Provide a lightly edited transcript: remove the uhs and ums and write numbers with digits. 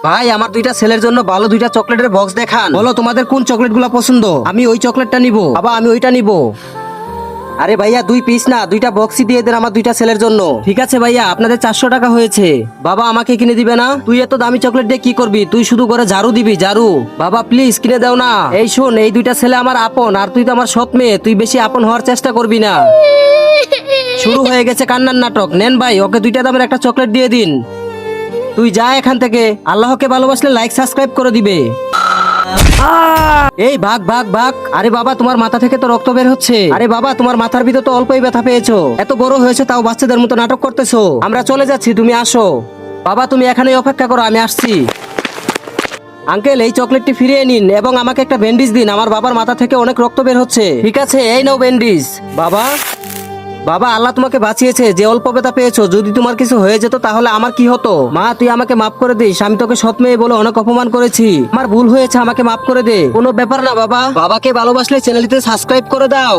ভাই আমার দুইটা ছেলের জন্য ভালো দুইটা চকলেটের বক্স দেখান। বলো তোমাদের কোন চকলেটগুলো পছন্দ, আমি ওই চকলেটটা নিব। বাবা আমি ওইটা নিব। আরে ভাইয়া 2 পিস না, দুইটা বক্সই দিয়ে দেন আমার দুইটা ছেলের জন্য। ঠিক আছে ভাইয়া, আপনাদের 400 টাকা হয়েছে। বাবা আমাকে কিনে দিবে না? তুই এত দামি চকলেট দিয়ে কি করবি? তুই শুধু করে ঝাড়ু দিবি, ঝাড়ু। বাবা প্লিজ কিনে দাও না। এই শোন, এই দুইটা ছেলে আমার আপন, আর তুই তো আমার সৎ মেয়ে, তুই বেশি আপন হওয়ার চেষ্টা করবি না। শুরু হয়ে গেছে কান্নার নাটক। নেন ভাই, ওকে দুইটা দামের একটা চকলেট দিয়ে দিন। তুই যা এখান থেকে। আল্লাহকে ভালোবাসলে লাইক সাবস্ক্রাইব করে দিবে। এই ভাগ ভাগ ভাগ। আরে বাবা তোমার মাথা থেকে তো রক্ত বের হচ্ছে। আরে বাবা তোমার মাথার ভিতর তো অল্পই ব্যথা পেয়েছো, এত বড় হয়েছে তাও বাচ্চাদের মতো নাটক করতেছো। আমরা চলে যাচ্ছি, তুমি আসো। বাবা তুমি এখানেই অপেক্ষা করো, আমি আসছি। আঙ্কেল এই চকলেটটি ফিরিয়ে নিন এবং আমাকে একটা ব্যান্ডেজ দিন, আমার বাবার মাথা থেকে অনেক রক্ত বের হচ্ছে। ঠিক আছে এই নাও ব্যান্ডেজ। বাবা বাবা আল্লাহ তোমাকে বাঁচিয়েছে, যে অল্প ব্যথা পেয়েছো, যদি তোমার কিছু হয়ে যেত তাহলে আমার কি হতো? মা তুই আমাকে মাফ করে দিস, আমি তোকে সৎ মেয়ে বলে অনেক অপমান করেছি, আমার ভুল হয়েছে, আমাকে মাফ করে দে। কোনো ব্যাপার না বাবা, বাবাকে ভালোবাসলে চ্যানেলটিতে সাবস্ক্রাইব করে দাও।